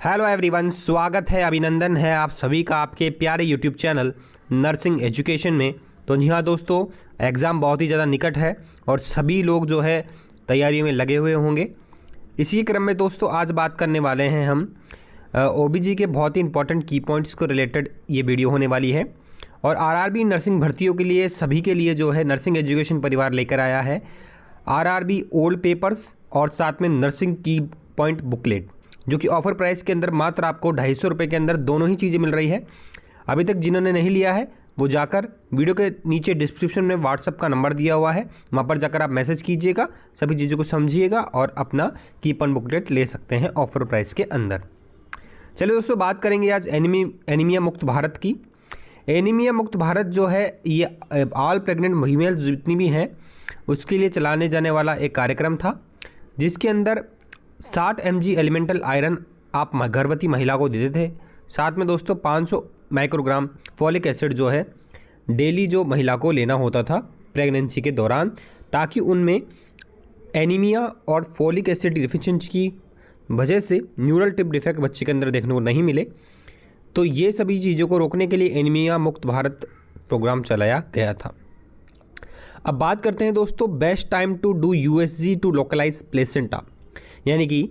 Hello everyone, स्वागत है, अभिनंदन है आप सभी का आपके प्यारे यूट्यूब चैनल नर्सिंग एजुकेशन में। तो जी हाँ दोस्तों, एग्ज़ाम बहुत ही ज़्यादा निकट है और सभी लोग जो है तैयारियों में लगे हुए होंगे। इसी क्रम में दोस्तों आज बात करने वाले हैं हम ओबीजी के बहुत ही इंपॉर्टेंट की पॉइंट्स को रिलेटेड ये वीडियो होने वाली है। और आरआरबी नर्सिंग भर्तियों के लिए सभी के लिए जो है नर्सिंग एजुकेशन परिवार लेकर आया है आरआरबी ओल्ड पेपर्स और साथ में नर्सिंग की पॉइंट बुकलेट, जो कि ऑफर प्राइस के अंदर मात्र आपको 250 रुपये के अंदर दोनों ही चीज़ें मिल रही है। अभी तक जिन्होंने नहीं लिया है वो जाकर वीडियो के नीचे डिस्क्रिप्शन में व्हाट्सअप का नंबर दिया हुआ है, वहाँ पर जाकर आप मैसेज कीजिएगा, सभी चीज़ों को समझिएगा और अपना कीपन बुकलेट ले सकते हैं ऑफर प्राइस के अंदर। चलिए दोस्तों, बात करेंगे आज एनीमिया मुक्त भारत की। एनीमिया मुक्त भारत जो है ये ऑल प्रेग्नेंट फीमेल्स जितनी भी हैं उसके लिए चलाने जाने वाला एक कार्यक्रम था, जिसके अंदर 60 mg एलिमेंटल आयरन आप गर्भवती महिला को देते थे। साथ में दोस्तों 500 माइक्रोग्राम फॉलिक एसिड जो है डेली जो महिला को लेना होता था प्रेगनेंसी के दौरान, ताकि उनमें एनीमिया और फॉलिक एसिड डिफिशिएंसी की वजह से न्यूरल टिप डिफेक्ट बच्चे के अंदर देखने को नहीं मिले। तो ये सभी चीज़ों को रोकने के लिए एनीमिया मुक्त भारत प्रोग्राम चलाया गया था। अब बात करते हैं दोस्तों best time to do USG to localize placenta, यानी कि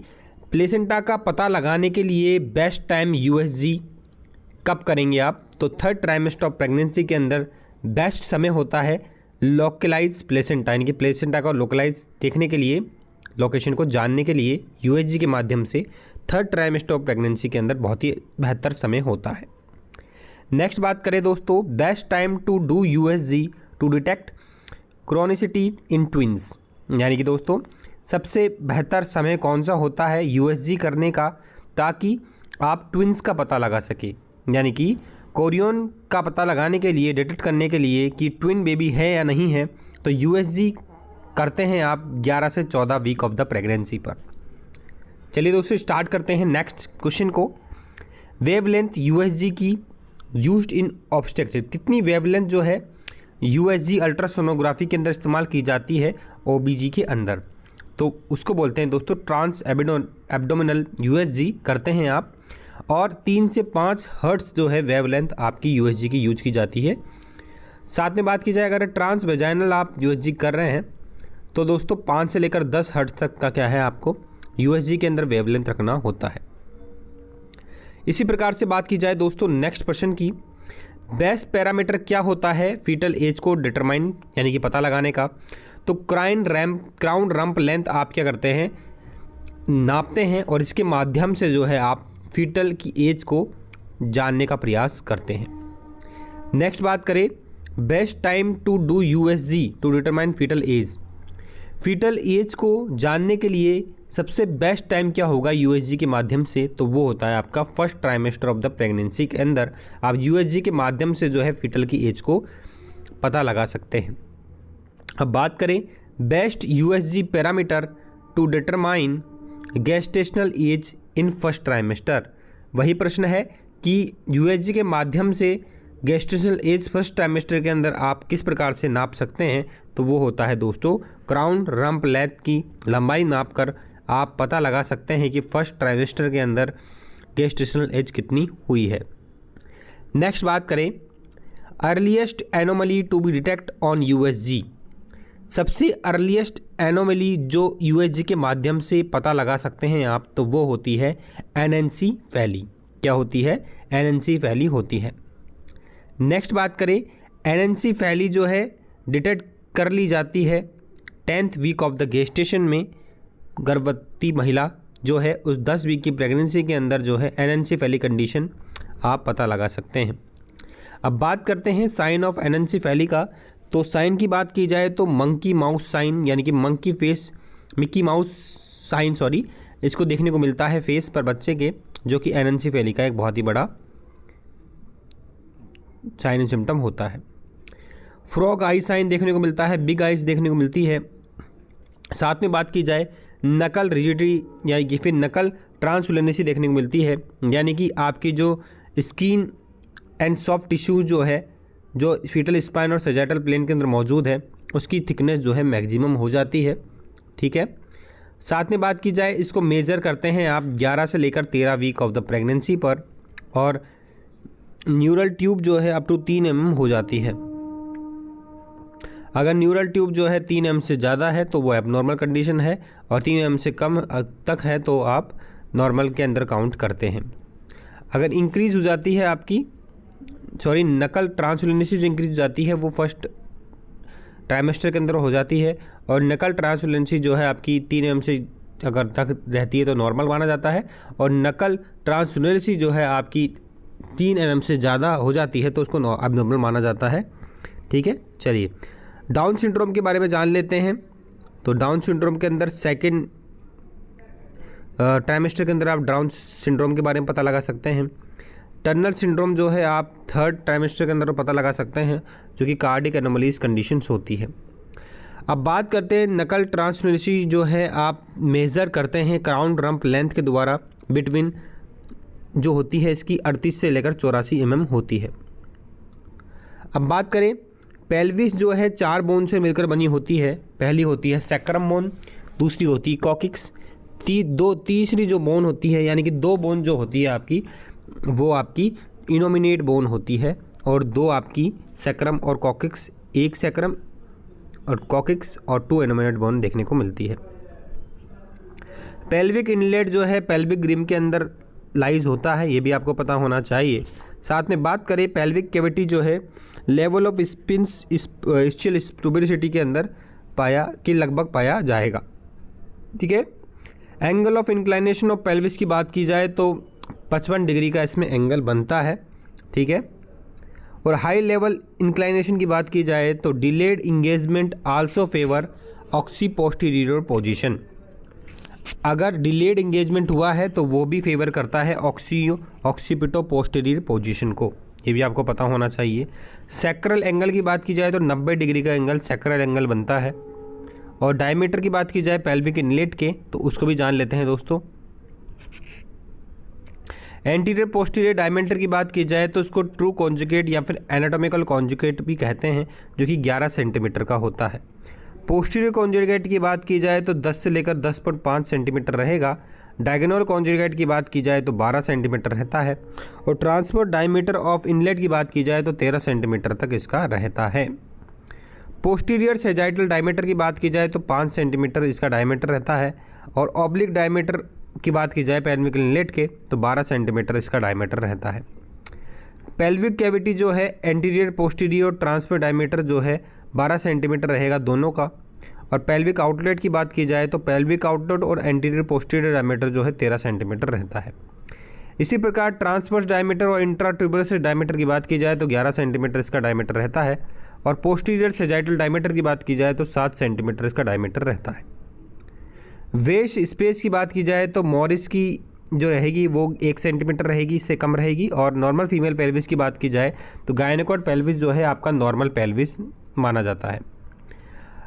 प्लेसेंटा का पता लगाने के लिए बेस्ट टाइम यूएसजी कब करेंगे आप। तो थर्ड ट्राइमेस्टर ऑफ प्रेगनेंसी के अंदर बेस्ट समय होता है लोकलाइज प्लेसेंटा, यानी कि प्लेसेंटा का लोकलाइज देखने के लिए, लोकेशन को जानने के लिए यूएसजी के माध्यम से थर्ड ट्राइमेस्टर ऑफ प्रेगनेंसी के अंदर बहुत ही बेहतर समय होता है। नेक्स्ट बात करें दोस्तों best time to do USG to detect chronicity in twins, यानी कि दोस्तों सबसे बेहतर समय कौन सा होता है यूएसजी करने का, ताकि आप ट्विंस का पता लगा सके, यानी कि कोरियन का पता लगाने के लिए, डिटेक्ट करने के लिए कि ट्विन बेबी है या नहीं है। तो यूएसजी करते हैं आप 11 से 14 वीक ऑफ द प्रेगनेंसी पर। चलिए दोस्तों स्टार्ट करते हैं नेक्स्ट क्वेश्चन को। वेवलेंथ यूएसजी की यूज्ड इन ऑब्स्टेट्रिक्स, कितनी वेवलेंथ जो है यूएसजी अल्ट्रासोनोग्राफी के अंदर इस्तेमाल की जाती है ओबीजी के अंदर, तो उसको बोलते हैं दोस्तों ट्रांस एब्डोमिनल यूएसजी करते हैं आप। और 3 से 5 हर्ट्ज जो है वेवलेंथ आपकी यूएसजी की यूज की जाती है। साथ में बात की जाए अगर ट्रांस वेजाइनल आप यूएसजी कर रहे हैं तो दोस्तों 5 से लेकर 10 हर्ट्ज तक का क्या है आपको यूएसजी के अंदर वेवलेंथ रखना होता है। इसी प्रकार से बात की जाए दोस्तों नेक्स्ट प्रश्न की, बेस्ट पैरामीटर क्या होता है फीटल एज को डिटरमाइन, यानी कि पता लगाने का। तो क्राउन रंप लेंथ आप क्या करते हैं, नापते हैं और इसके माध्यम से जो है आप फीटल की एज को जानने का प्रयास करते हैं। नेक्स्ट बात करें best time to do USG to determine fetal age. Fetal age को जानने के लिए सबसे बेस्ट टाइम क्या होगा यूएसजी के माध्यम से, तो वो होता है आपका first trimester of the pregnancy के अंदर आप यूएसजी के माध्यम से जो है फीटल की एज को पता लगा सकते हैं। अब बात करें best USG parameter to determine gestational age in first trimester. वही प्रश्न है कि यूएसजी के माध्यम से गेस्टेशनल एज फर्स्ट ट्राइमेस्टर के अंदर आप किस प्रकार से नाप सकते हैं, तो वो होता है दोस्तों क्राउन रंप लेंथ की लंबाई नापकर आप पता लगा सकते हैं कि फर्स्ट ट्राइमेस्टर के अंदर गेस्टेशनल एज कितनी हुई है। नेक्स्ट बात करें earliest anomaly to be detect on USG. सबसे अर्लीस्ट एनोमली जो यूएसजी के माध्यम से पता लगा सकते हैं आप, तो वो होती है एनएनसी वैली। क्या होती है, एनएनसी वैली होती है। नेक्स्ट बात करें एनएनसी वैली जो है डिटेक्ट कर ली जाती है 10th week of the gestation में। गर्भवती महिला जो है उस 10 वीक की प्रेगनेंसी के अंदर जो है एनएनसी वैली कंडीशन आप पता लगा सकते हैं। अब बात करते हैं साइन ऑफ एनएनसी वैली का। तो साइन की बात की जाए तो मंकी माउस साइन, यानी कि मिक्की माउस साइन इसको देखने को मिलता है फेस पर बच्चे के, जो कि एनएनसी वैली का एक बहुत ही बड़ा साइन एंड सिम्टम होता है। फ्रॉग आई साइन देखने को मिलता है, बिग आइज देखने को मिलती है। साथ में बात की जाए नकल रिजिडिटी, यानी कि फिर नकल ट्रांसलुनेसी देखने को मिलती है, यानी कि आपकी जो स्किन एंड सॉफ्ट टिश्यू जो है जो फीटल स्पाइन और सैजिटल प्लेन के अंदर मौजूद है उसकी थिकनेस जो है मैक्सिमम हो जाती है। ठीक है। साथ में बात की जाए इसको मेज़र करते हैं आप 11 से लेकर 13 वीक ऑफ द प्रेगनेंसी पर, और न्यूरल ट्यूब जो है अप टू 3 mm हो जाती है। अगर न्यूरल ट्यूब जो है 3 mm से ज़्यादा है तो वो एबनॉर्मल कंडीशन है, और 3 mm से कम तक है तो आप नॉर्मल के अंदर काउंट करते हैं। अगर इंक्रीज़ हो जाती है आपकी नकल ट्रांसलुनेंसी जो इंक्रीज हो जाती है वो फर्स्ट ट्राइमेस्टर के अंदर हो जाती है, और नकल ट्रांसलुनेंसी जो है आपकी 3 mm से अगर तक रहती है तो नॉर्मल माना जाता है, और नकल ट्रांसलुनेंसी जो है आपकी 3 mm से ज़्यादा हो जाती है तो उसको एबनॉर्मल माना जाता है। ठीक है, चलिए डाउन सिंड्रोम के बारे में जान लेते हैं। तो डाउन सिंड्रोम के अंदर सेकेंड ट्राइमेस्टर के अंदर आप डाउन सिंड्रोम के बारे में पता लगा सकते हैं। टर्नर सिंड्रोम जो है आप थर्ड ट्राइमेस्टर के अंदर पता लगा सकते हैं, जो कि कार्डिक एनोमलीज कंडीशंस होती है। अब बात करते हैं नकल ट्रांसलुनेंसी जो है आप मेज़र करते हैं क्राउन रम्प लेंथ के द्वारा बिटवीन जो होती है इसकी 38 से लेकर 84 mm होती है। अब बात करें पेल्विस जो है 4 बोन से मिलकर बनी होती है। पहली होती है सैक्रम बोन, दूसरी होती है कॉकिक्स, तीसरी जो बोन होती है यानी कि 2 बोन जो होती है आपकी वो आपकी इनोमिनेट बोन होती है, और 2 आपकी सैक्रम और कॉकिक्स, 1 सैक्रम और कॉकिक्स और 2 इनोमिनेट बोन देखने को मिलती है। पेल्विक इनलेट जो है पेल्विक रिम के अंदर लाइज होता है, ये भी आपको पता होना चाहिए। साथ में बात करें पेल्विक कैविटी जो है लेवल ऑफ स्पिंस इस्चियल ट्यूबरसिटी के अंदर लगभग पाया जाएगा। ठीक है, angle of inclination of pelvis की बात की जाए तो 55 डिग्री का इसमें एंगल बनता है। ठीक है, और हाई लेवल इंक्लाइनेशन की बात की जाए तो delayed engagement also favour oxy posterior position. अगर डिलेड इंगेजमेंट हुआ है तो वो भी फेवर करता है ऑक्सीपिटो पोस्टीरियर पोजीशन को, ये भी आपको पता होना चाहिए। सैक्रल एंगल की बात की जाए तो 90 डिग्री का एंगल सैक्रल एंगल बनता है, और डायमीटर की बात की जाए पेल्विक इनलेट के तो उसको भी जान लेते हैं दोस्तों। एंटीरियर पोस्टीरियर डायमीटर की बात की जाए तो उसको ट्रू कॉन्जुगेट या फिर एनाटॉमिकल कॉन्जुगेट भी कहते हैं, जो कि 11 सेंटीमीटर का होता है। पोस्टीरियर कॉन्जुगेट की बात की जाए तो 10 से लेकर 10.5 सेंटीमीटर रहेगा। डायगोनल कॉन्जुगेट की बात की जाए तो 12 सेंटीमीटर रहता है, और ट्रांसफर डायमीटर ऑफ इनलेट की बात की जाए तो 13 सेंटीमीटर तक इसका रहता है। पोस्टीरियर सेजाइटल डायमीटर की बात की जाए तो 5 सेंटीमीटर इसका डायमीटर रहता है, और ऑब्लिक डायमीटर की बात की जाए पेल्विक इनलेट के तो 12 सेंटीमीटर इसका डायमीटर रहता है। पेल्विक कैविटी जो है एंटीरियर पोस्टीरियर ट्रांसफर डायमीटर जो है 12 सेंटीमीटर रहेगा दोनों का, और पेल्विक आउटलेट की बात की जाए तो पेल्विक आउटलेट और एंटीरियर पोस्टीरियर डायमीटर जो है 13 सेंटीमीटर रहता है। इसी प्रकार ट्रांसवर्स डायमीटर और इंट्राट्यूबरस डायमीटर की बात की जाए तो 11 सेंटीमीटर इसका डायमीटर रहता है, और पोस्टीरियर सेजाइटल डायमीटर की बात की जाए तो 7 सेंटीमीटर इसका डायमीटर रहता है। वेस्ट स्पेस की बात की जाए तो मॉरिस की जो रहेगी वो 1 सेंटीमीटर रहेगी, इससे कम रहेगी, और नॉर्मल फीमेल पेल्विस की बात की जाए तो गायनेकोड पेल्विस जो है आपका नॉर्मल पेल्विस माना जाता है।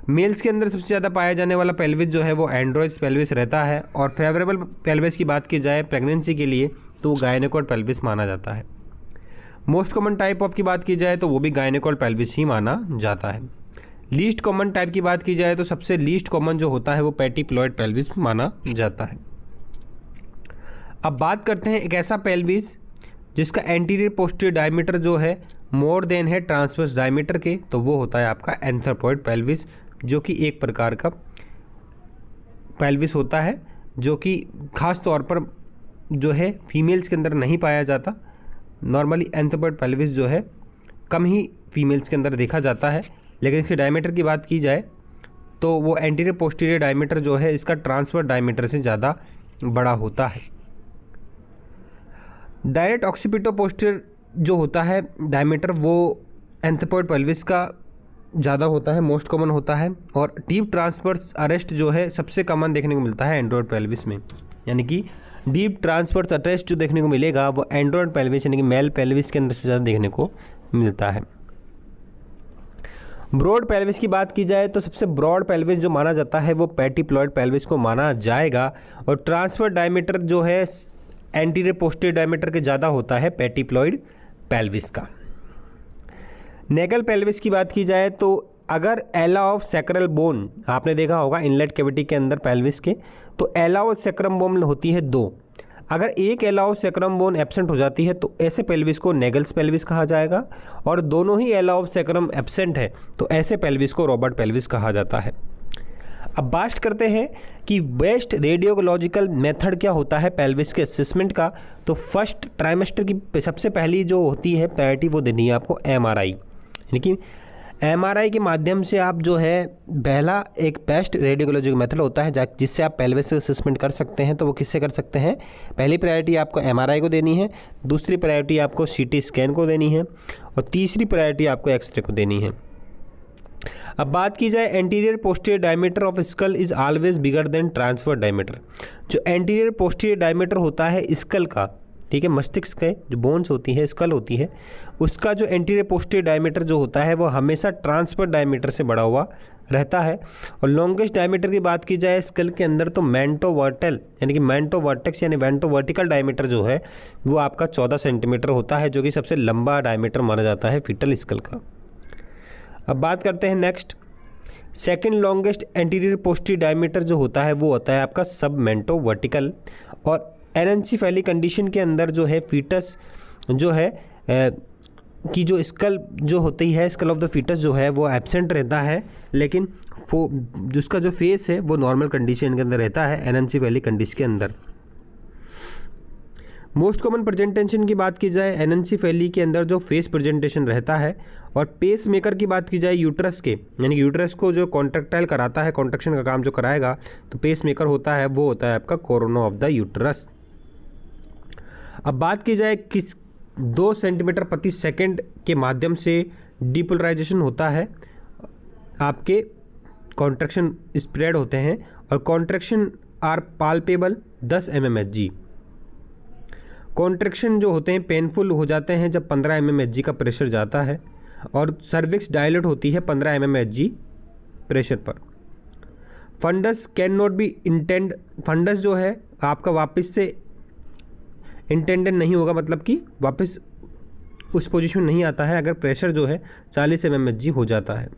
मेल्स के अंदर सबसे ज़्यादा पाया जाने वाला पेल्विस जो है वो एंड्रोइड पेल्विस रहता है, और फेवरेबल पेल्विस की बात की जाए प्रेगनेंसी के लिए तो वो गायनेकोड पेल्विस माना जाता है। मोस्ट कॉमन टाइप ऑफ की बात की जाए तो वो भी गायनेकोड पेल्विस ही माना जाता है। लीस्ट कॉमन टाइप की बात की जाए तो सबसे लीस्ट कॉमन जो होता है वो पेटीप्लॉइड पेल्विस माना जाता है। अब बात करते हैं एक ऐसा पेल्विस जिसका एंटीरियर पोस्टीरियर डायमीटर जो है मोर देन है ट्रांसवर्स डायमीटर के, तो वो होता है आपका एंथ्रोपॉइड पेल्विस, जो कि एक प्रकार का पेल्विस होता है, जो कि खास तौर पर जो है फीमेल्स के अंदर नहीं पाया जाता। नॉर्मली एंथ्रोपॉइड पेल्विस जो है कम ही फीमेल्स के अंदर देखा जाता है, लेकिन इसके डायमीटर की बात की जाए तो वो एंटीरियर पोस्टीरियर डायमीटर जो है इसका ट्रांसफर डायमीटर से ज़्यादा बड़ा होता है। डायरेक्ट ऑक्सीपिटो पोस्टीरियर जो होता है डायमीटर वो एंथ्रोपॉइड पेल्विस का ज़्यादा होता है, मोस्ट कॉमन होता है, और डीप ट्रांसवर्स अरेस्ट जो है सबसे कॉमन देखने को मिलता है एंड्रोइड पेल्विस में। यानी कि डीप ट्रांसवर्स अरेस्ट जो देखने को मिलेगा वो एंड्रोइड पेल्विस यानी कि मेल पेल्विस के अंदर से ज़्यादा देखने को मिलता है। ब्रॉड पेल्विस की बात की जाए तो सबसे ब्रॉड पेल्विस जो माना जाता है वो पेटीप्लॉइड पेल्विस को माना जाएगा, और ट्रांसफर डायमीटर जो है एंटीरियर पोस्टीरियर डायमीटर के ज़्यादा होता है पेटीप्लॉइड पेल्विस का। नेगल पेल्विस की बात की जाए तो अगर एला ऑफ सैक्रल बोन आपने देखा होगा इनलेट कैविटी के अंदर पेल्विस के, तो एला ऑफ सैक्रम बोन होती है 2। अगर एक एला ऑफ सैक्रम बोन एब्सेंट हो जाती है तो ऐसे पेल्विस को नेगल्स पेल्विस कहा जाएगा, और दोनों ही एला ऑफ सैक्रम एब्सेंट है तो ऐसे पेल्विस को रॉबर्ट पेल्विस कहा जाता है। अब बात करते हैं कि बेस्ट रेडियोलॉजिकल मेथड क्या होता है पेल्विस के असेसमेंट का। तो फर्स्ट ट्राइमेस्टर की सबसे पहली जो होती है प्रायोरिटी वो देनी है आपको एमआरआई, यानी कि एमआरआई के माध्यम से आप जो है पहला एक बेस्ट रेडियोलॉजिकल मेथड होता है जिससे आप पेल्विस असेसमेंट कर सकते हैं। तो वो किससे कर सकते हैं? पहली प्रायोरिटी आपको एमआरआई को देनी है, दूसरी प्रायोरिटी आपको सीटी स्कैन को देनी है, और तीसरी प्रायोरिटी आपको एक्सरे को देनी है। अब बात की जाए anterior posterior diameter of skull is always bigger than transfer diameter. जो एंटीरियर पोस्टीरियर डायमीटर होता है स्कल का, ठीक है, मस्तिष्क के जो बोन्स होती है, स्कल होती है, उसका जो एंटीरियर पोस्टीरियर डायमीटर जो होता है वो हमेशा ट्रांसफर डायमीटर से बड़ा हुआ रहता है। और लॉन्गेस्ट डायमीटर की बात की जाए स्कल के अंदर तो मेंटोवर्टल यानी कि मेंटोवर्टेक्स यानी वेंटोवर्टिकल डायमीटर जो है वो आपका 14 सेंटीमीटर होता है, जो कि सबसे लंबा डायमीटर माना जाता है फीटल स्कल का। अब बात करते हैं next, second longest anterior posterior diameter जो होता है वो होता है आपका सब मेंटोवर्टिकल। और एनेंसेफेली कंडीशन के अंदर जो है फीटस जो है कि जो स्कल जो होती है, स्कल ऑफ द फीटस जो है वो एब्सेंट रहता है, लेकिन जिसका जो फेस है वो नॉर्मल कंडीशन के अंदर रहता है एनेंसेफेली कंडीशन के अंदर। मोस्ट कॉमन प्रेजेंटेशन की बात की जाए एनेंसेफेली के अंदर जो फेस प्रेजेंटेशन रहता है, और पेस मेकर की बात की जाए यूट्रस के, यानी कि यूट्रस को जो कॉन्ट्रैक्टाइल कराता है, कॉन्ट्रैक्शन का काम जो कराएगा, तो पेस मेकर होता है वो होता है आपका कोरोना ऑफ द यूट्रस। अब बात की जाए किस 2 सेंटीमीटर प्रति सेकंड के माध्यम से डीपोलराइजेशन होता है, आपके कॉन्ट्रैक्शन स्प्रेड होते हैं, और contraction are palpable 10 mmHg। Contraction जो होते हैं पेनफुल हो जाते हैं जब 15 mmHg का प्रेशर जाता है, और सर्विक्स डायलेट होती है 15 mmHg प्रेशर पर। Fundus can not be indent, fundus जो है आपका वापस से इंटेंडेड नहीं होगा, मतलब कि वापस उस पोजीशन में नहीं आता है अगर प्रेशर जो है 40 mmHg हो जाता है।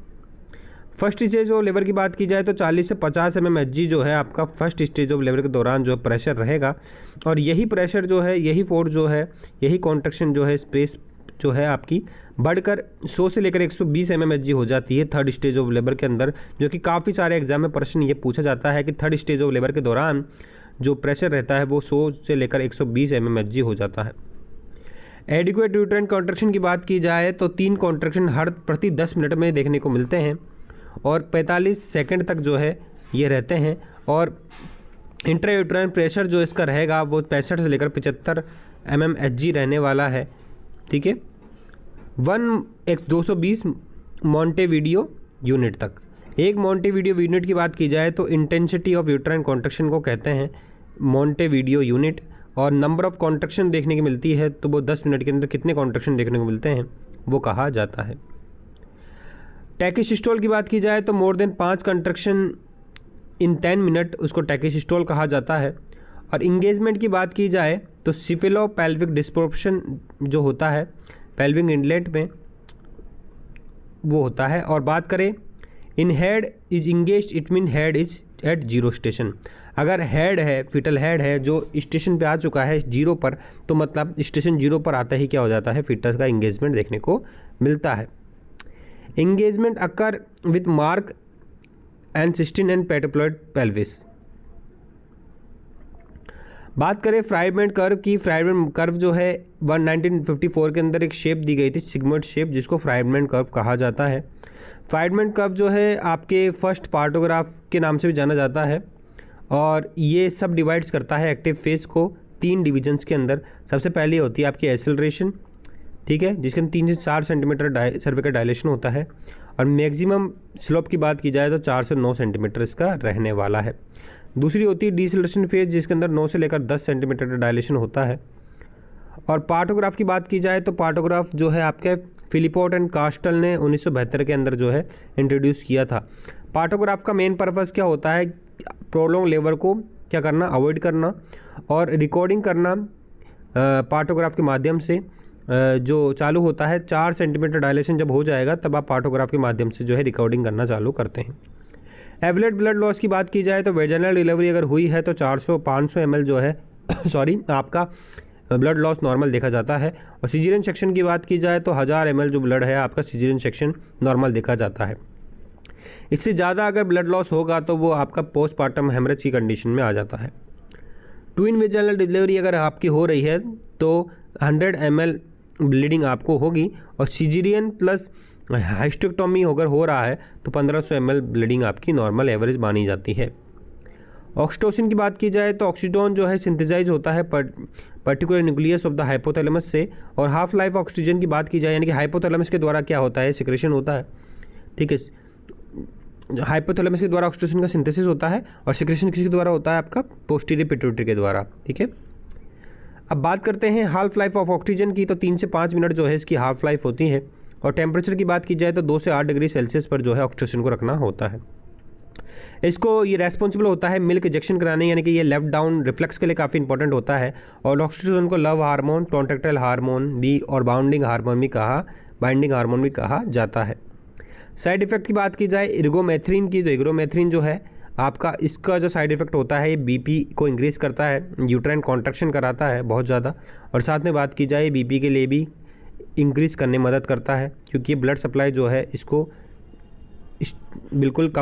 फर्स्ट स्टेज ऑफ लेबर की बात की जाए तो 40 से 50 mmHg जो है आपका फर्स्ट स्टेज ऑफ लेबर के दौरान जो है प्रेशर रहेगा, और यही प्रेशर जो है, यही फोर्स जो है, यही कॉन्ट्रैक्शन जो है, स्पेस जो है आपकी बढ़कर 100 से लेकर 120 mmHg हो जाती है थर्ड स्टेज ऑफ लेबर के अंदर, जो कि काफ़ी सारे एग्जाम में प्रश्न ये पूछा जाता है कि थर्ड स्टेज ऑफ लेबर के दौरान जो प्रेशर रहता है वो 100 से लेकर 120 mmHg हो जाता है। एडिक्वेट यूट्राइन कॉन्ट्रैक्शन की बात की जाए तो 3 कॉन्ट्रैक्शन हर प्रति 10 मिनट में देखने को मिलते हैं, और 45 सेकंड तक जो है ये रहते हैं। और इंट्रा यूट्राइन प्रेशर जो इसका रहेगा वो 65 से लेकर 75 mmHg रहने वाला है, ठीक है, 220 मोंटेविडियो यूनिट तक। एक मोंटेविडियो यूनिट की बात की जाए तो इंटेंसिटी ऑफ यूट्राइन कॉन्ट्रैक्शन को कहते हैं मोंटेविडियो यूनिट, और नंबर ऑफ कॉन्ट्रैक्शन देखने की मिलती है तो वो 10 मिनट के अंदर कितने कॉन्ट्रैक्शन देखने को मिलते हैं वो कहा जाता है। टैकीसिस्टोल की बात की जाए तो मोर देन 5 कॉन्ट्रैक्शन इन 10 मिनट उसको टैकीसिस्टोल कहा जाता है। और इंगेजमेंट की बात की जाए तो सिफिलो पेल्विक डिस्प्रोपोर्शन जो होता है पेल्विक इनलेट में वो होता है। और बात करें in head is engage, it mean head is at 0 station. अगर हेड है, फीटल हेड है जो स्टेशन पे आ चुका है 0 पर, तो मतलब स्टेशन 0 पर आता ही क्या हो जाता है, फीटस का इंगेजमेंट देखने को मिलता है। Engagement occur with marked सिस्टीन एंड पेट्रोप्लॉइड पेल्विस। बात करें फ्राइडमेंट कर्व की, फ्राइडमेंट कर्व जो है 1954 के अंदर एक शेप दी गई थी, सिगमोइड शेप, जिसको फ्राइडमेंट कर्व कहा जाता है। फ्राइडमेंट कर्व जो है आपके फर्स्ट पार्टोग्राफ के नाम से भी जाना जाता है, और ये सब डिवाइड्स करता है एक्टिव फेज को 3 डिविजन्स के अंदर। सबसे पहले होती है आपकी एसेलरेशन, ठीक है, जिसके अंदर 3 से 4 सेंटीमीटर सर्विकल डायलेशन होता है, और मैक्सिमम स्लोप की बात की जाए तो 4 से 9 सेंटीमीटर इसका रहने वाला है। दूसरी होती है डिसेलरेशन फेज, जिसके अंदर 9 से लेकर 10 सेंटीमीटर डायलेशन होता है। और पार्टोग्राफ की बात की जाए तो पार्टोग्राफ जो है आपके फिलिपोट एंड कास्टल ने 1972 के अंदर जो है इंट्रोड्यूस किया था। पार्टोग्राफ का मेन पर्पस क्या होता है, प्रोलॉन्ग लेबर को क्या करना, अवॉइड करना, और रिकॉर्डिंग करना पार्टोग्राफ के माध्यम से, जो चालू होता है 4 सेंटीमीटर डायलेशन जब हो जाएगा तब आप पार्टोग्राफ के माध्यम से जो है रिकॉर्डिंग करना चालू करते हैं। एवरेज ब्लड लॉस की बात की जाए तो वेजाइनल डिलीवरी अगर हुई है तो 400-500 ml जो है सॉरी आपका ब्लड लॉस नॉर्मल देखा जाता है। और सिजेरियन सेक्शन की बात की जाए तो 1000 ml जो ब्लड है आपका सिजेरियन सेक्शन नॉर्मल देखा जाता है। इससे ज़्यादा अगर ब्लड लॉस होगा तो वो आपका पोस्टमार्टम हेमरेज की कंडीशन में आ जाता है। ट्विन वेजाइनल डिलीवरी अगर आपकी हो रही है तो 100 ml ब्लीडिंग आपको होगी और सिजेरियन प्लस हाइस्टेक्टोमी अगर हो रहा है तो 1500 ml ब्लीडिंग आपकी नॉर्मल एवरेज मानी जाती है। ऑक्सीटोसिन की बात की जाए तो ऑक्सीटोन जो है सिंथेसाइज होता है particular nucleus of the hypothalamus से। और हाफ लाइफ ऑक्सीजन की बात की जाए यानी कि हाइपोथैलेमस के द्वारा क्या होता है, सिक्रेशन होता है, ठीक है। हाइपोथैलेमस के द्वारा ऑक्सीटोसिन का सिंथेसिस होता है और सिक्रेशन किसके द्वारा होता है आपका, पोस्टीरियर पिट्यूटरी के द्वारा, ठीक है। अब बात करते हैं हाफ लाइफ ऑफ ऑक्सीजन की, तो 3 से 5 मिनट जो है इसकी हाफ लाइफ होती है। और टेम्परेचर की बात की जाए तो 2 से 8 डिग्री सेल्सियस पर जो है ऑक्सीजन को रखना होता है। इसको ये रेस्पॉन्सिबल होता है मिल्क इंजेक्शन कराने, यानी कि ये लेफ्ट डाउन रिफ्लेक्स के लिए काफ़ी इंपॉर्टेंट होता है। और ऑक्सीटोसिन को लव हार्मोन, कॉन्ट्रैक्टाइल हार्मोन भी और बाइंडिंग हार्मोन भी कहा जाता है। साइड इफेक्ट की बात की जाए इर्गोमेथ्रिन की, तो इर्गोमेथ्रिन जो है आपका इसका जो साइड इफेक्ट होता है ये बीपी को इंक्रीज़ करता है, यूट्राइन कॉन्ट्रैक्शन कराता है बहुत ज़्यादा। और साथ में बात की जाए बीपी के लिए भी इंक्रीज़ करने में मदद करता है, क्योंकि ये ब्लड सप्लाई जो है इसको बिल्कुल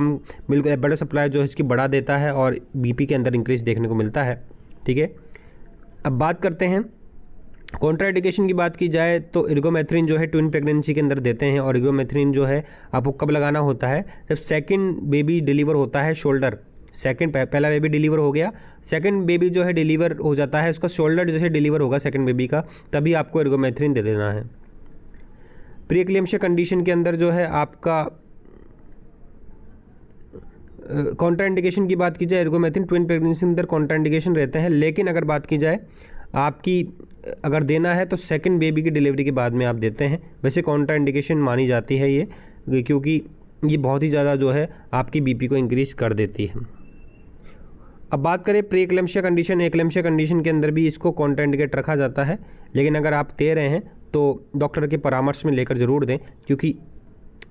ब्लड सप्लाई जो है इसकी बढ़ा देता है और बीपी के अंदर इंक्रीज देखने को मिलता है, ठीक है। अब बात करते हैं कॉन्ट्राइंडिकेशन की बात की जाए तो इर्गोमेथ्रिन जो है ट्विन प्रेगनेंसी के अंदर देते हैं। और इर्गोमेथ्रिन जो है आपको कब लगाना होता है, जब सेकंड बेबी डिलीवर होता है, शोल्डर पहला बेबी डिलीवर हो गया, सेकंड बेबी जो है डिलीवर हो जाता है, उसका शोल्डर जैसे डिलीवर होगा सेकंड बेबी का, तभी आपको इर्गोमेथ्रिन दे देना है। प्री एक्लेम्शिया कंडीशन के अंदर जो है आपका कॉन्ट्राइंडिकेशन की बात की जाए इर्गोमेथ्रिन ट्विन प्रेगनेंसी के अंदर कॉन्ट्राइंडिकेशन रहते हैं। लेकिन अगर बात की जाए आपकी अगर देना है तो सेकंड बेबी की डिलीवरी के बाद में आप देते हैं। वैसे कॉन्ट्राइंडिकेशन मानी जाती है ये, क्योंकि ये बहुत ही ज़्यादा जो है आपकी बीपी को इंक्रीज कर देती है। अब बात करें pre eclampsia condition, eclampsia condition के अंदर भी इसको कॉन्ट्राइंडिकेट रखा जाता है। लेकिन अगर आप दे रहे हैं तो डॉक्टर के परामर्श में लेकर ज़रूर दें, क्योंकि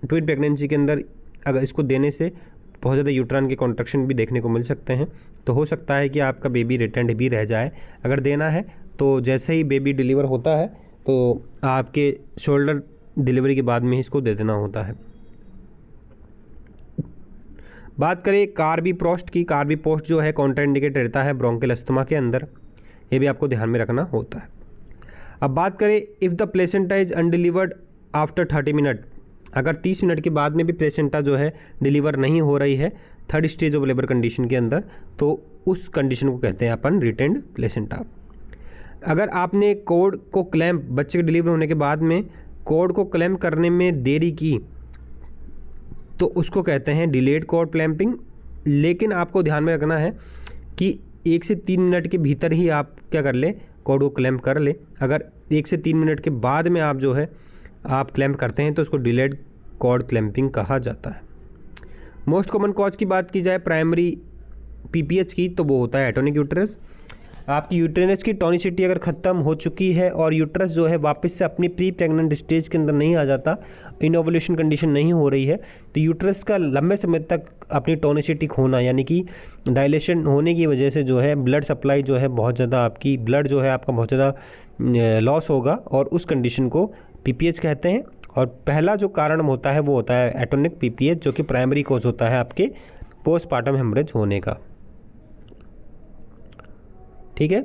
ट्विन प्रेगनेंसी के अंदर अगर इसको देने से बहुत ज़्यादा यूट्राइन के कॉन्ट्रैक्शन भी देखने को मिल सकते हैं, तो हो सकता है कि आपका बेबी रिटेंड भी रह जाए। अगर देना है तो जैसे ही बेबी डिलीवर होता है तो आपके शोल्डर डिलीवरी के बाद में ही इसको दे देना होता है। बात करें कार्बिप्रोस्ट की, कार्बिप्रोस्ट जो है कॉन्ट्राइंडिकेट रहता है ब्रोंकियल अस्थमा के अंदर, ये भी आपको ध्यान में रखना होता है। अब बात करें if the placenta is undelivered after 30 minute, अगर 30 मिनट के बाद में भी प्लेसेंटा जो है डिलीवर नहीं हो रही है third stage of labour condition के अंदर, तो उस कंडीशन को कहते हैं अपन रिटेंड प्लेसेंटा। अगर आपने कोड को क्लैम्प बच्चे के डिलीवर होने के बाद में कोड को क्लैम्प करने में देरी की तो उसको कहते हैं डिलेड कोड क्लैम्पिंग। लेकिन आपको ध्यान में रखना है कि 1 से 3 मिनट के भीतर ही आप क्या कर ले, कोड को क्लैम्प कर ले। अगर 1 से 3 मिनट के बाद में आप जो है आप क्लैम्प करते हैं तो उसको डिलेड कॉर्ड क्लैम्पिंग कहा जाता है। मोस्ट कॉमन कॉज की बात की जाए प्राइमरी पीपीएच की, तो वो होता है एटोनिक यूट्रस। आपकी यूट्रेनस की टॉनिसिटी अगर ख़त्म हो चुकी है और यूट्रस जो है वापस से अपनी प्री प्रेग्नेंट स्टेज के अंदर नहीं आ जाता, इनओवुलेशन कंडीशन नहीं हो रही है, तो यूट्रस का लंबे समय तक अपनी टॉनिसिटी खोना यानी कि डायलेशन होने की वजह से जो है ब्लड सप्लाई जो है बहुत ज़्यादा आपकी ब्लड जो है आपका बहुत ज़्यादा लॉस होगा और उस कंडीशन को पीपीएच कहते हैं। और पहला जो कारण होता है वो होता है एटोनिक पीपीएच, जो कि प्राइमरी कॉज होता है आपके पोस्टमार्टम हेमरेज होने का, ठीक है।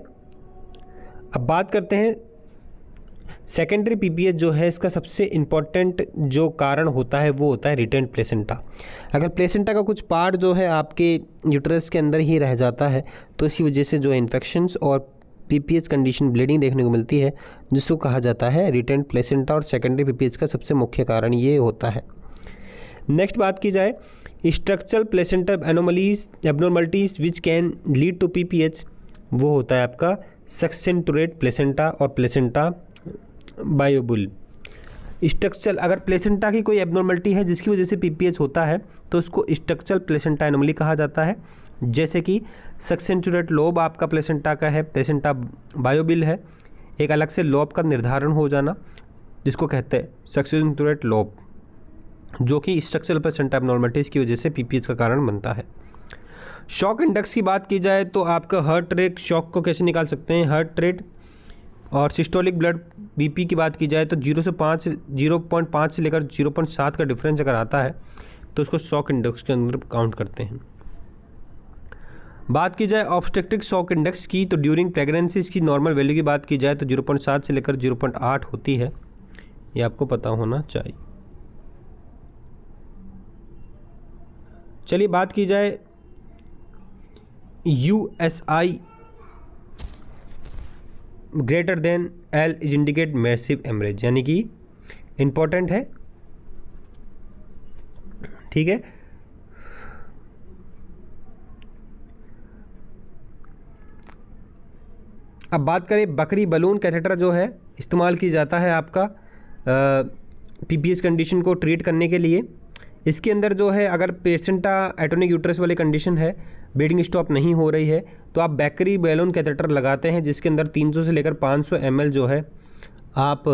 अब बात करते हैं सेकेंडरी पीपीएच जो है, इसका सबसे इम्पॉर्टेंट जो कारण होता है वो होता है रिटेंड प्लेसेंटा। अगर प्लेसेंटा का कुछ पार्ट जो है आपके यूट्रस के अंदर ही रह जाता है तो इसी वजह से जो इन्फेक्शंस और पीपीएच कंडीशन ब्लीडिंग देखने को मिलती है, जिसको कहा जाता है रिटेंड प्लेसेंटा। और सेकेंडरी पीपीएच का सबसे मुख्य कारण ये होता है। नेक्स्ट बात की जाए structural placenta abnormalities which can lead to PPH, वो होता है आपका सक्सेंटुरेट प्लेसेंटा और प्लेसेंटा बायोबुल। स्ट्रक्चरल अगर प्लेसेंटा की कोई एबनॉर्मलिटी है जिसकी वजह से पीपीएच होता है तो उसको स्ट्रक्चरल प्लेसेंटा एनोमली कहा जाता है। जैसे कि सक्सेंटुरेट लोब आपका प्लेसेंटा का है, प्लेसेंटा बायोबिल है, एक अलग से लोब का निर्धारण हो जाना, जिसको कहते हैं सक्सेंचुएट लोब, जो कि स्ट्रक्चरल प्लेसेंटा एब्नॉर्मलिटीज की वजह से पीपीएच का कारण बनता है। शॉक इंडेक्स की बात की जाए तो आपका हार्ट रेट शॉक को कैसे निकाल सकते हैं, हार्ट रेट और सिस्टोलिक ब्लड बीपी की बात की जाए तो 0.5 से लेकर 0.7 का डिफरेंस अगर आता है तो उसको शॉक इंडेक्स के अंदर काउंट करते हैं। बात की जाए ऑब्स्टेट्रिक शॉक इंडेक्स की तो ड्यूरिंग प्रेगनेंसी इसकी नॉर्मल वैल्यू की बात की जाए तो 0.7 से लेकर 0.8 होती है, ये आपको पता होना चाहिए। चलिए बात की जाए USI greater than L is indicate massive haemorrhage, यानी कि इंपॉर्टेंट है, ठीक है। अब बात करें बकरी बलून कैथेटर जो है इस्तेमाल की जाता है आपका पीपीएच कंडीशन को ट्रीट करने के लिए। इसके अंदर जो है अगर पेशेंटा एटोनिक यूट्रस वाली कंडीशन है, ब्लीडिंग स्टॉप नहीं हो रही है, तो आप बकरी बैलून कैथेटर लगाते हैं जिसके अंदर 300 से लेकर 500 ml जो है आप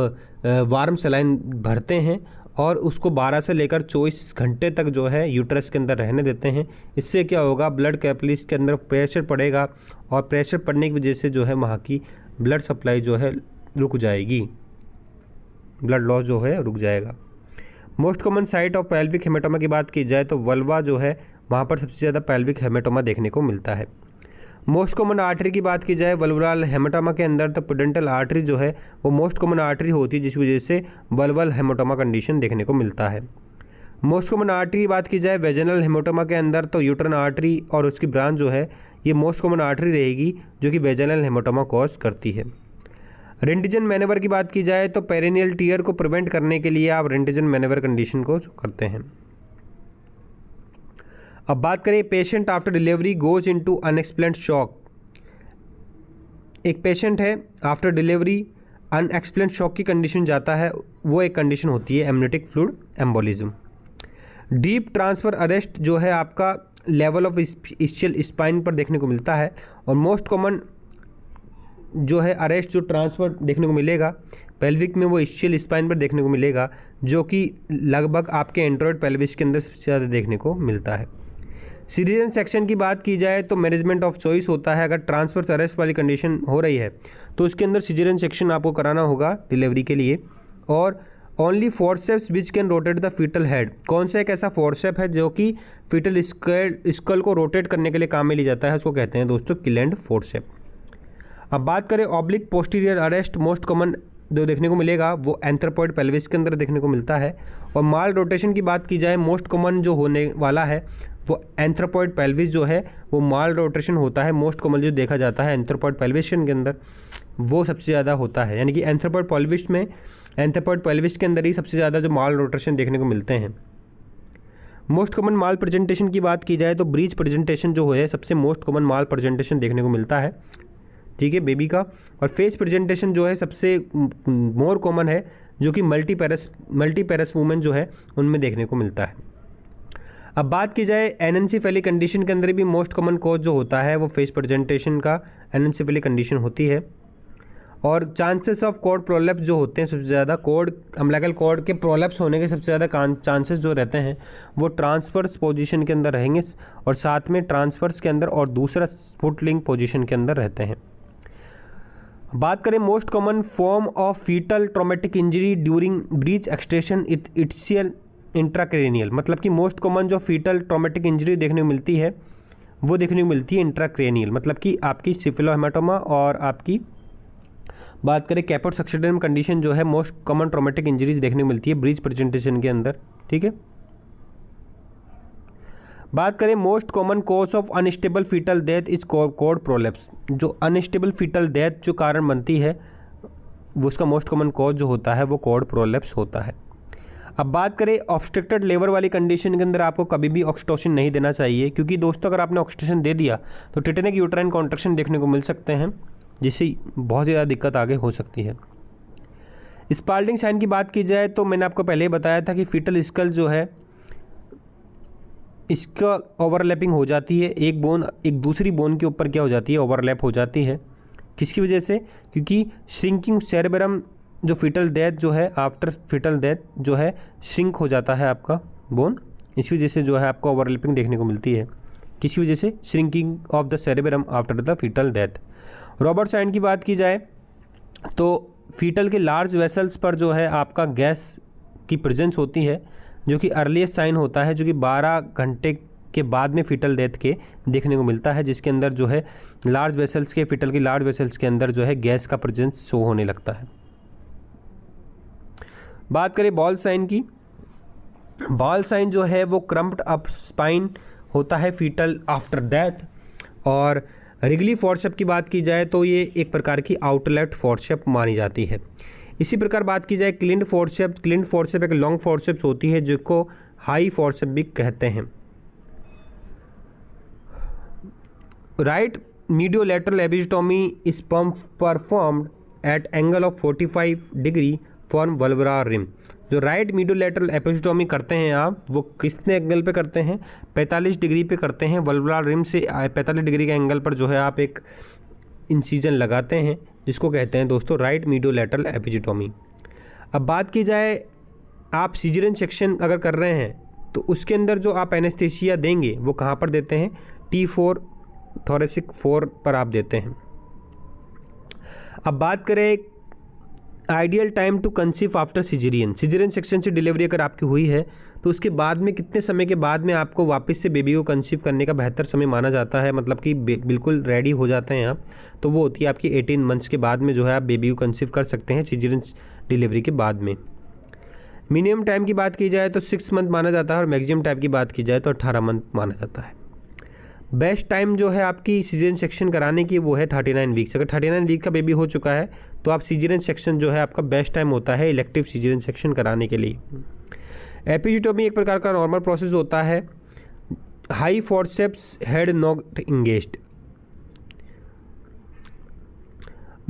वार्म सलाइन भरते हैं और उसको 12 से लेकर 24 घंटे तक जो है यूट्रस के अंदर रहने देते हैं। इससे क्या होगा, ब्लड कैपिलरीज के अंदर प्रेशर पड़ेगा और प्रेशर पड़ने की वजह से जो है वहाँ की ब्लड सप्लाई जो है रुक जाएगी, ब्लड लॉस जो है रुक जाएगा। Most common site of pelvic haematoma की बात की जाए तो वल्वा जो है वहाँ पर सबसे ज़्यादा पेल्विक हेमेटोमा देखने को मिलता है। मोस्ट कॉमन आर्टरी की बात की जाए वल्वुलर हेमेटोमा के अंदर तो पेडेंटल आर्टरी जो है वो मोस्ट कॉमन आर्टरी होती है, जिस वजह से वल्वल हेमेटोमा कंडीशन देखने को मिलता है। मोस्ट कॉमन आर्टरी की बात की जाए वेजिनल हेमेटोमा के अंदर तो यूट्रन आर्टरी और उसकी ब्रांच जो है ये मोस्ट कॉमन आर्टरी रहेगी जो कि वेजिनल हेमेटोमा कॉज करती है। रेंटिजन मैनेवर की बात की जाए तो पेरिनियल टीयर को प्रिवेंट करने के लिए आप रेंटिजन मैनेवर कंडीशन को करते हैं। अब बात करें patient after delivery goes into unexplained shock. एक पेशेंट है आफ्टर डिलीवरी अनएक्सप्लेन्ड शॉक की कंडीशन जाता है, वो एक कंडीशन होती है amniotic fluid embolism. Deep transfer arrest जो है आपका लेवल ऑफ इस्चियल स्पाइन पर देखने को मिलता है और मोस्ट कॉमन जो है अरेस्ट जो ट्रांसफर देखने को मिलेगा पेल्विक में वो इस्चियल स्पाइन पर देखने को मिलेगा, जो कि लगभग आपके एंड्रॉयड पेल्विस के अंदर सबसे ज़्यादा देखने को मिलता है। सिजेरियन सेक्शन की बात की जाए तो मैनेजमेंट ऑफ चॉइस होता है, अगर ट्रांसफर अरेस्ट वाली कंडीशन हो रही है तो उसके अंदर सिजेरियन सेक्शन आपको कराना होगा डिलीवरी के लिए। और only forceps which can rotate the fetal head, कौन सा एक ऐसा फोर्सेप है जो कि फीटल स्कल को रोटेट करने के लिए काम में लिया जाता है, उसको कहते हैं दोस्तों किलेंड फोर्सेप। अब बात करें oblique posterior arrest, most common जो देखने को मिलेगा वो एंथ्रोपॉइड पेल्विस के अंदर देखने को मिलता है। और माल रोटेशन की बात की जाए मोस्ट कॉमन जो होने वाला है वो एंथ्रोपॉइड पेल्विस जो है वो माल रोटेशन होता है, मोस्ट कॉमन जो देखा जाता है एंथ्रोपॉइड पेल्विशन के अंदर वो सबसे ज़्यादा होता है, यानी कि एंथ्रोपॉइड पेल्विस के अंदर ही सबसे ज़्यादा जो माल रोटेशन देखने को मिलते हैं। मोस्ट कॉमन माल प्रेजेंटेशन की बात की जाए तो ब्रीच प्रेजेंटेशन जो है सबसे मोस्ट कॉमन माल प्रेजेंटेशन देखने को मिलता है, ठीक है, बेबी का। और फेस प्रेजेंटेशन जो है सबसे मोर कॉमन है, जो कि मल्टीपेरस वूमेन जो है उनमें देखने को मिलता है। अब बात की जाए एनेंसेफेलिक कंडीशन के अंदर भी मोस्ट कॉमन कॉज जो होता है वो फेस प्रेजेंटेशन का एनेंसेफेलिक कंडीशन होती है। और चांसेस ऑफ कॉर्ड प्रोलैप्स जो होते हैं सबसे ज़्यादा अम्बिलिकल कॉर्ड के प्रोलैप्स होने के सबसे ज़्यादा चांसेस जो रहते हैं वो ट्रांसफर्स पोजीशन के अंदर रहेंगे और साथ में ट्रांसफर्स के अंदर और दूसरा फुट लिंक पोजीशन के अंदर रहते हैं। बात करें most common form of fetal traumatic injury during breech extension it's intracranial, मतलब कि मोस्ट कॉमन जो फीटल ट्रॉमेटिक इंजरी देखने को मिलती है वो देखने को मिलती है इंट्राक्रेनियल, मतलब कि आपकी सिफिलोहेमाटोमा और आपकी बात करें कैपोट सक्सेडेंट कंडीशन जो है मोस्ट कॉमन ट्रॉमेटिक इंजरीज देखने को मिलती है ब्रीच प्रेजेंटेशन के अंदर, ठीक है। बात करें most common cause of unstable fetal death is cord prolapse, जो अनस्टेबल फीटल डेथ जो कारण बनती है वो उसका मोस्ट कॉमन कॉज जो होता है वो कॉर्ड प्रोलैप्स होता है। अब बात करें ऑब्स्ट्रक्टेड लेबर वाली कंडीशन के अंदर आपको कभी भी ऑक्सीटोसिन नहीं देना चाहिए, क्योंकि दोस्तों अगर आपने ऑक्सीटोसिन दे दिया तो टिटेनिक यूट्राइन कॉन्ट्रैक्शन देखने को मिल सकते हैं, जिससे बहुत ज़्यादा दिक्कत आगे हो सकती है। स्पाल्डिंग साइन की बात की जाए तो मैंने आपको पहले ही बताया था कि फीटल स्कल जो है इसका ओवरलैपिंग हो जाती है, एक बोन एक दूसरी बोन के ऊपर क्या हो जाती है, ओवरलैप हो जाती है, किसकी वजह से? क्योंकि श्रिंकिंग सेरेब्रम जो फीटल डेथ जो है, आफ्टर फीटल डेथ जो है श्रिंक हो जाता है आपका बोन, इस वजह से जो है आपको ओवरलैपिंग देखने को मिलती है। किसी वजह से? Shrinking of the cerebrum after the fetal death. Robert sign की बात की जाए तो फीटल के लार्ज वेसल्स पर जो है आपका गैस की प्रेजेंस होती है, जो कि अर्लीस्ट साइन होता है, जो कि 12 घंटे के बाद में फीटल डेथ के देखने को मिलता है, जिसके अंदर जो है लार्ज वेसल्स के, फीटल की लार्ज वेसल्स के अंदर जो है गैस का प्रेजेंस शो होने लगता है। बात करें बॉल साइन की, बॉल साइन जो है वो क्रम्प्ड अप स्पाइन होता है फीटल आफ्टर डेथ। और रिगली फोर्सेप की बात की जाए तो ये एक प्रकार की आउटलेट फोर्सेप मानी जाती है। इसी प्रकार बात की जाए क्लिंट फोर्सेप, क्लिंट फोर्सेप एक लॉन्ग फोर्सेप्स होती है जिसको हाई फोर्सेप भी कहते हैं। Right mediolateral episiotomy is performed at angle of 45 degree from vulvar rim. जो राइट मीडियोलैटरल एपिजियोटोमी करते हैं आप, वो कितने एंगल पे करते हैं? 45 डिग्री पे करते हैं। वल्वुलार रिम से 45 डिग्री के एंगल पर जो है आप एक इंसिजन लगाते हैं, जिसको कहते हैं दोस्तों राइट मीडियोलैटरल एपिजियोटोमी। अब बात की जाए आप सीजरियन सेक्शन अगर कर रहे हैं तो उसके अंदर जो आप एनेस्थीसिया देंगे वो कहाँ पर देते हैं? T4 थोरेसिक 4 पर आप देते हैं। अब बात करें ideal time to conceive after caesarean, caesarean section से डिलीवरी अगर आपकी हुई है तो उसके बाद में कितने समय के बाद में आपको वापस से बेबी को कंसीव करने का बेहतर समय माना जाता है, मतलब कि बिल्कुल रेडी हो जाते हैं आप, तो वो होती है आपकी 18 मंथ्स के बाद में जो है आप बेबी को कंसीव कर सकते हैं सिजेरियन डिलीवरी के बाद में। मिनिमम टाइम की बात की जाए तो 6 मंथ माना जाता है और मैक्सिमम टाइम की बात की जाए तो 18 मंथ माना जाता है। बेस्ट टाइम जो है आपकी सीजरियन सेक्शन कराने की वो है 39 वीक्स। अगर 39 वीक का बेबी हो चुका है तो आप सीजरियन सेक्शन जो है आपका बेस्ट टाइम होता है इलेक्टिव सीजरियन सेक्शन कराने के लिए। एपिजियोटोमी एक प्रकार का नॉर्मल प्रोसेस होता है। High forceps head not engaged,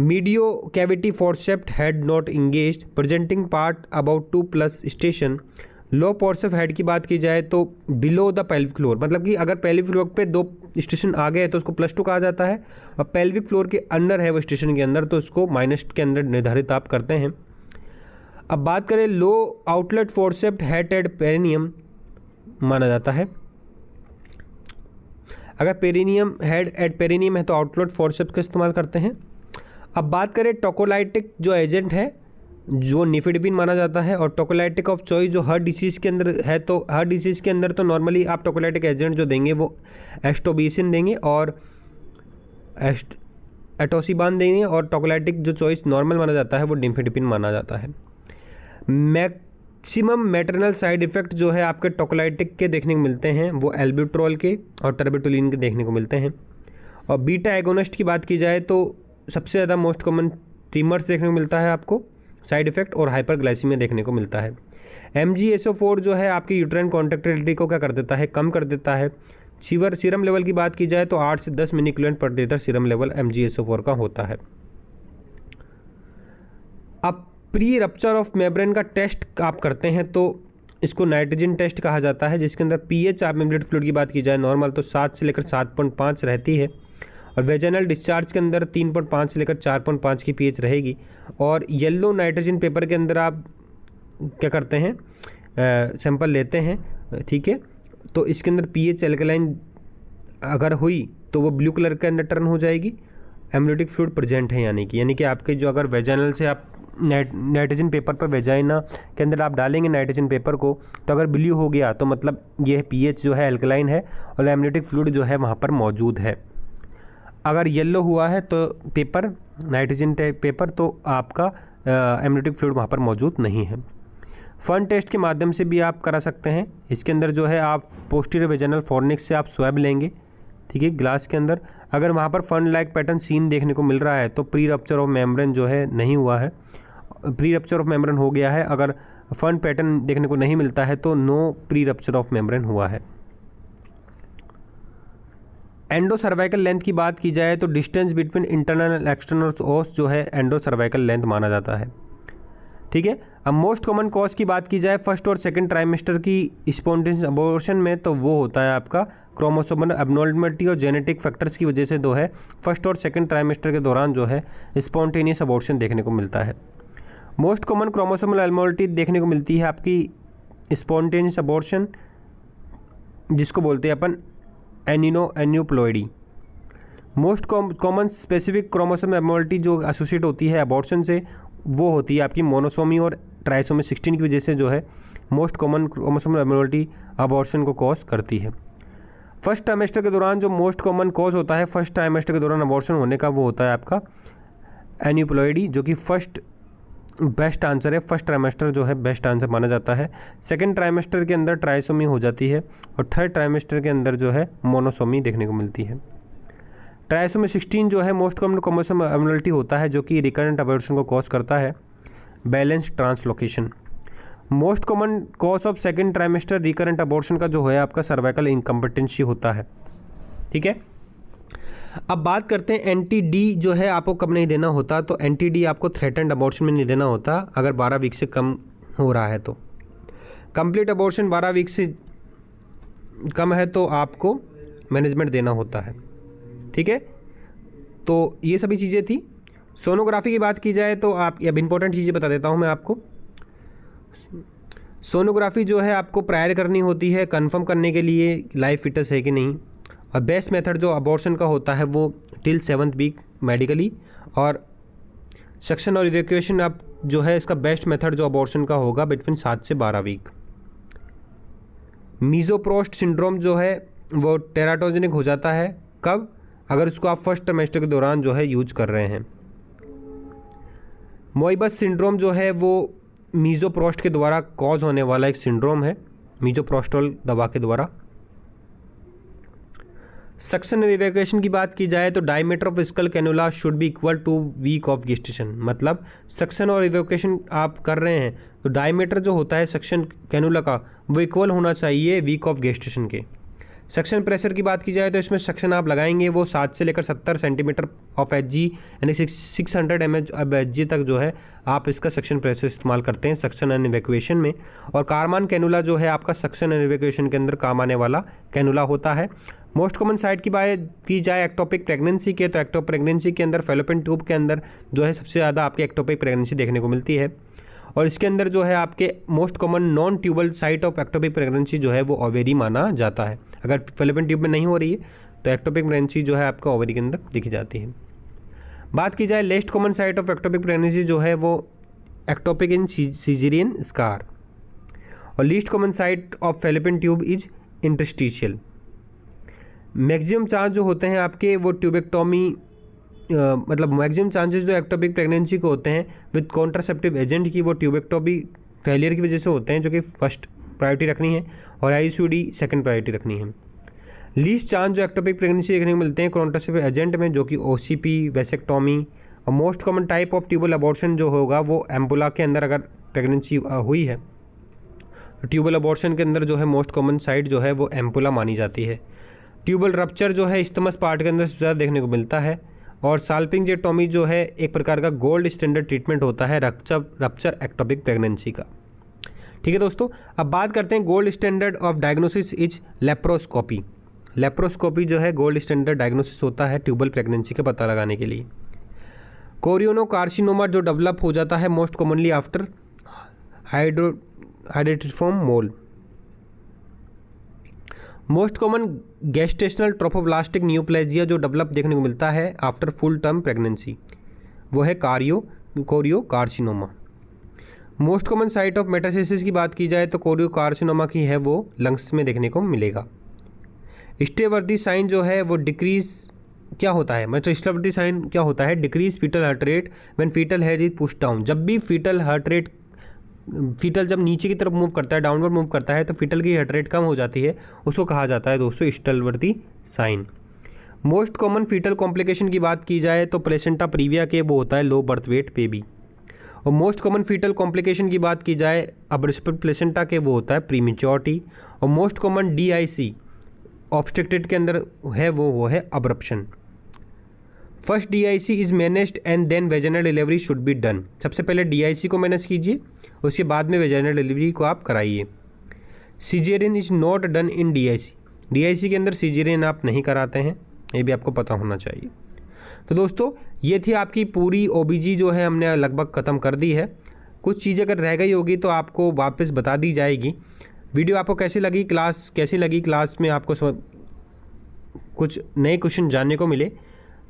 mid cavity forceps head not engaged, presenting part about 2+ station. Low forceps head की बात की जाए तो बिलो द पेल्विक फ्लोर, मतलब कि अगर पेल्विक फ्लोर पे 2 स्टेशन आ गए तो उसको +2 कहा जाता है, और पेल्विक फ्लोर के अंदर है वो स्टेशन के अंदर तो उसको माइनस के अंदर निर्धारित आप करते हैं। अब बात करें लो आउटलेट फोर्सेप्ट हेड एट पेरिनियम माना जाता है। अगर पेरिनियम हेड एट पेरिनियम है तो आउटलेट फोर्सेप्ट का इस्तेमाल करते हैं। अब बात करें टोकोलाइटिक जो एजेंट है जो निफेडिपिन माना जाता है, और टोकोलाइटिक ऑफ चॉइस जो हर डिसीज़ के अंदर है, तो हर डिसीज़ के अंदर तो नॉर्मली आप टोकोलाइटिक एजेंट जो देंगे वो एस्टोबिसिन देंगे और एटोसिबान देंगे, और टोकोलाइटिक जो चॉइस नॉर्मल माना जाता है वो निफेडिपिन माना जाता है। मैक्सिमम मैटरनल साइड इफ़ेक्ट जो है आपके टोकोलाइटिक के देखने को मिलते हैं वो एल्ब्यूट्रॉल के और टर्बिटोलिन के देखने को मिलते हैं। और बीटा एगोनिस्ट की बात की जाए तो सबसे ज़्यादा मोस्ट कॉमन ट्रीमर्स देखने को मिलता है आपको साइड इफेक्ट, और हाइपरग्लाइसीमिया देखने को मिलता है। MgSO4 जो है आपकी यूट्राइन कॉन्ट्रैक्टिलिटी को क्या कर देता है? कम कर देता है। सीरम लेवल की बात की जाए तो 8 से 10 मिलीक्यूलेंट पर लीटर सीरम लेवल MgSO4 का होता है। अब प्री रप्चर ऑफ मेम्ब्रेन का टेस्ट आप करते हैं तो इसको नाइट्रोजन टेस्ट कहा जाता है, जिसके अंदर pH आप मेम्ब्रेन फ्लूइड की बात की जाए नॉर्मल तो 7 से लेकर 7.5 रहती है, और वेजाइनल डिस्चार्ज के अंदर 3.5 से लेकर 4.5 की pH रहेगी। और येलो नाइट्रोजन पेपर के अंदर आप क्या करते हैं? सैंपल लेते हैं, ठीक है, तो इसके अंदर pH एल्कलाइन अगर हुई तो वो ब्लू कलर के अंदर टर्न हो जाएगी, एमनियोटिक फ्लूइड प्रेजेंट है यानी कि आपके जो अगर वेजाइनल से आप नाइट्रोजन पेपर पर वेजाइना के अंदर आप डालेंगे नाइट्रोजन पेपर को, तो अगर ब्लू हो गया तो मतलब ये pH जो है एल्कलाइन है और एमनियोटिक फ्लूइड जो है वहाँ पर मौजूद है। अगर येलो हुआ है तो पेपर नाइट्रोजन पेपर तो आपका एमनियोटिक फ्लूइड वहाँ पर मौजूद नहीं है। फन टेस्ट के माध्यम से भी आप करा सकते हैं। इसके अंदर जो है आप पोस्टीरियर वेजाइनल फॉर्निक्स से आप स्वैब लेंगे, ठीक है, ग्लास के अंदर। अगर वहाँ पर फन लाइक पैटर्न सीन देखने को मिल रहा है तो प्री रप्चर ऑफ मेम्ब्रेन जो है नहीं हुआ है, प्री रप्चर ऑफ मेम्ब्रेन हो गया है। अगर फन पैटर्न देखने को नहीं मिलता है तो no pre rupture of membrane हुआ है। एंडो सर्वाइकल लेंथ की बात की जाए तो distance between internal and external ओस जो है एंडो सर्वाइकल लेंथ माना जाता है, ठीक है। अब मोस्ट कॉमन कॉज की बात की जाए फर्स्ट और सेकंड ट्राइमेस्टर की स्पॉन्टेनियस अबॉर्शन में, तो वो होता है आपका क्रोमोसोमल एब्नॉर्मलिटी और जेनेटिक फैक्टर्स की वजह से जो है फर्स्ट और सेकंड ट्राइमेस्टर के दौरान जो है स्पॉन्टेनियस अबॉर्शन देखने को मिलता है। मोस्ट कॉमन क्रोमोसोमल एब्नॉर्मलिटी देखने को मिलती है आपकी स्पॉन्टेनियस अबॉर्शन, जिसको बोलते हैं अपन aneuploidy. Most common specific chromosomal abnormality जो एसोसिएट होती है अबॉर्शन से, वो होती है आपकी मोनोसोमी और ट्राइसोमी 16 की वजह से जो है most common chromosomal abnormality abortion को कॉज करती है। फर्स्ट ट्राइमेस्टर के दौरान जो मोस्ट कॉमन कॉज होता है फर्स्ट ट्राइमेस्टर के दौरान अबॉर्शन होने का, वो होता है आपका एनियोप्लॉइडी, जो कि फर्स्ट बेस्ट आंसर है। फर्स्ट ट्राइमेस्टर जो है बेस्ट आंसर माना जाता है। सेकेंड ट्राइमेस्टर के अंदर ट्राइसोमी हो जाती है और थर्ड ट्राइमेस्टर के अंदर जो है मोनोसोमी देखने को मिलती है। ट्राइसोमी 16 जो है मोस्ट कॉमन क्रोमोसोमल एब्नॉर्मलिटी होता है, जो कि रिकरेंट अबॉर्शन को कॉज करता है। Balance translocation. Most common cause of second trimester recurrent abortion का जो है आपका सर्वाइकल इनकम्पिटेंसी होता है। ठीक है। अब बात करते हैं एंटी-डी जो है आपको कब नहीं देना होता। तो एंटी-डी आपको थ्रेटन्ड अबॉर्शन में नहीं देना होता अगर 12 वीक से कम हो रहा है तो। कंप्लीट अबॉर्शन 12 वीक से कम है तो आपको मैनेजमेंट देना होता है। ठीक है। तो ये सभी चीज़ें थी। सोनोग्राफी की बात की जाए तो आप अब इम्पोर्टेंट चीज़ें बता देता हूँ मैं आपको। सोनोग्राफी जो है आपको प्रायर करनी होती है कंफर्म करने के लिए लाइव फिटस है कि नहीं। और बेस्ट मेथड जो अबॉर्शन का होता है वो टिल 7th वीक मेडिकली, और सक्शन और इवैक्यूएशन आप जो है इसका बेस्ट मेथड जो अबॉर्शन का होगा बिटवीन 7 से 12 वीक। मीजोप्रोस्ट सिंड्रोम जो है वो टेराटोजेनिक हो जाता है कब, अगर उसको आप फर्स्ट ट्राइमेस्टर के दौरान जो है यूज कर रहे हैं। मोइबस सिंड्रोम जो है वो मीजोप्रोस्ट के द्वारा कॉज होने वाला एक सिंड्रोम है, मीजोप्रोस्टोल दवा के द्वारा। सक्शन और इवैक्यूएशन की बात की जाए तो diameter of skull cannula should be equal to week of gestation. मतलब सक्शन और इवैक्यूएशन आप कर रहे हैं तो डायमीटर जो होता है सक्शन कैनुला का वो इक्वल होना चाहिए वीक ऑफ गेस्टेशन के। सक्शन प्रेशर की बात की जाए तो इसमें सक्शन आप लगाएंगे वो 7 से लेकर 70 सेंटीमीटर ऑफ एच यानी 600 mH अब एच तक जो है आप इसका सक्शन प्रेशर इस्तेमाल करते हैं सक्शन एंड इवैक्यूएशन में। और कारमान कैनुला जो है आपका सक्शन एंड इवैक्यूएशन के अंदर काम आने वाला कैनुला होता है। मोस्ट कॉमन साइट की बात की जाए एक्टोपिक प्रेगनेंसी के, तो एक्टोपिक प्रेगनेंसी के अंदर फेलोपियन ट्यूब के अंदर जो है सबसे ज़्यादा आपकी एक्टोपिक प्रेगनेंसी देखने को मिलती है। और इसके अंदर जो है आपके most common non tubal site of ectopic pregnancy जो है वो ओवेरी माना जाता है। अगर फेलोपियन ट्यूब में नहीं हो रही है तो एक्टोपिक प्रेगनेंसी जो है आपका ओवेरी के अंदर दिखी जाती है। बात की जाए least common site of ectopic pregnancy जो है वो एक्टोपिक इन सीजेरियन स्कार, और least common site of fallopian tube is interstitial. Maximum chance जो होते हैं आपके वो ट्यूबेक्टोमी मतलब मैक्सिमम चांसेस जो एक्टोपिक प्रेगनेंसी को होते हैं विद कॉन्ट्रासेप्टिव एजेंट की वो ट्यूबेक्टोमी फेलियर की वजह से होते हैं, जो कि फर्स्ट प्रायोरिटी रखनी है, और आईसीयूडी सेकंड प्रायोरिटी रखनी है। लीस्ट चांस जो एक्टोपिक प्रेगनेंसी देखने को मिलते हैं कॉन्ट्रासेप्टिव एजेंट में, जो कि ओसीपी, वेसेक्टोमी। और most common type of tubal abortion जो होगा वो एम्पुला के अंदर अगर प्रेगनेंसी हुई है तो ट्यूबल अबॉर्शन के अंदर जो है मोस्ट कॉमन साइट जो है वो एम्पुला मानी जाती है। ट्यूबल रप्चर जो है इस्टमस पार्ट के अंदर ज़्यादा देखने को मिलता है। और साल्पिंगजेक्टोमी जो है एक प्रकार का गोल्ड स्टैंडर्ड ट्रीटमेंट होता है रप्चर एक्टोपिक प्रेगनेंसी का। ठीक है दोस्तों, अब बात करते हैं gold standard of diagnosis is laparoscopy. Laparoscopy जो है गोल्ड स्टैंडर्ड डायग्नोसिस होता है ट्यूबल प्रेगनेंसी का पता लगाने के लिए। कोरियोनोकार्सिनोमा जो डेवलप हो जाता है most commonly after hydatidiform mole. Most common gestational trophoblastic neoplasia जो डेवलप देखने को मिलता है आफ्टर फुल टर्म प्रेगनेंसी वो है choriocarcinoma. Most common site of metastasis की बात की जाए तो कोरियोकार्सिनोमा की है वो लंग्स में देखने को मिलेगा। स्टेवर्दी साइन जो है वो डिक्रीज क्या होता है, मतलब स्टेवर्दी साइन क्या होता है, decrease fetal heart rate when fetal head is push down. जब भी फीटल हार्ट रेट फीटल जब नीचे की तरफ मूव करता है, डाउनवर्ड मूव करता है, तो फीटल की हार्ट रेट कम हो जाती है, उसको कहा जाता है दोस्तों Stallworthy sign. Most common fetal complication की बात की जाए तो प्लेसेंटा प्रीविया के वो होता है लो बर्थ वेट बेबी। और मोस्ट कॉमन फीटल कॉम्प्लिकेशन की बात की जाए अब्रेस्पिड प्लेसेंटा के वो होता है प्रीमेच्योरिटी। और मोस्ट कॉमन DIC ऑब्स्ट्रक्टेड के अंदर है वो है abruption. First DIC is managed and then vaginal delivery should be done. सबसे पहले DIC को मैनेज कीजिए, उसके बाद में वेजाइनल डिलीवरी को आप कराइए। Caesarean is not done in DIC। DIC के अंदर सीजेरियन आप नहीं कराते हैं, ये भी आपको पता होना चाहिए। तो दोस्तों ये थी आपकी पूरी OBG जो है हमने लगभग ख़त्म कर दी है। कुछ चीज़ अगर रह गई होगी तो आपको वापस बता दी जाएगी। वीडियो आपको कैसी लगी, क्लास कैसी लगी, क्लास में आपको कुछ नए क्वेश्चन जानने को मिले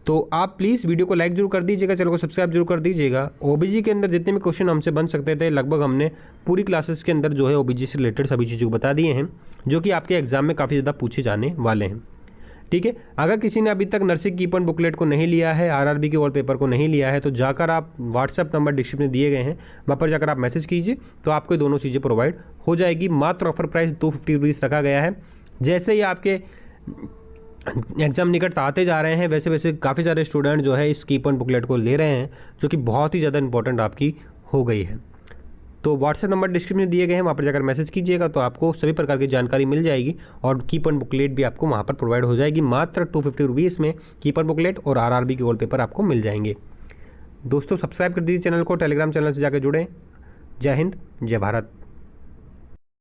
तो आप प्लीज़ वीडियो को लाइक जरूर कर दीजिएगा, चैनल को सब्सक्राइब जरूर कर दीजिएगा। OBG के अंदर जितने भी क्वेश्चन हमसे बन सकते थे लगभग हमने पूरी क्लासेस के अंदर जो है OBG से रिलेटेड सभी चीज़ों को बता दिए हैं, जो कि आपके एग्जाम में काफ़ी ज़्यादा पूछे जाने वाले हैं। ठीक है, अगर किसी ने अभी तक नर्सिंग की पॉइंट बुकलेट को नहीं लिया है, RRB के वॉलपेपर को नहीं लिया है, तो जाकर आप व्हाट्सएप नंबर डिस्क्रिप्शन में दिए गए हैं, वहाँ पर जाकर आप मैसेज कीजिए तो आपको ये दोनों चीज़ें प्रोवाइड हो जाएगी। मात्र ऑफर प्राइस 250 रुपीज़ रखा गया है। जैसे ही आपके एग्ज़ाम निकट आते जा रहे हैं वैसे वैसे काफ़ी सारे स्टूडेंट जो है इस की पॉइंट बुकलेट को ले रहे हैं, जो कि बहुत ही ज़्यादा इंपॉर्टेंट आपकी हो गई है। तो व्हाट्सएप नंबर डिस्क्रिप्शन में दिए गए हैं, वहाँ पर जाकर मैसेज कीजिएगा तो आपको सभी प्रकार की जानकारी मिल जाएगी और की पॉइंट बुकलेट भी आपको वहाँ पर प्रोवाइड हो जाएगी। मात्र 250 रुपीज़ में की पॉइंट बुकलेट और RRB के वॉलपेपर आपको मिल जाएंगे। दोस्तों सब्सक्राइब कर दीजिए चैनल को, टेलीग्राम चैनल से जाकर जुड़ें। जय हिंद, जय भारत।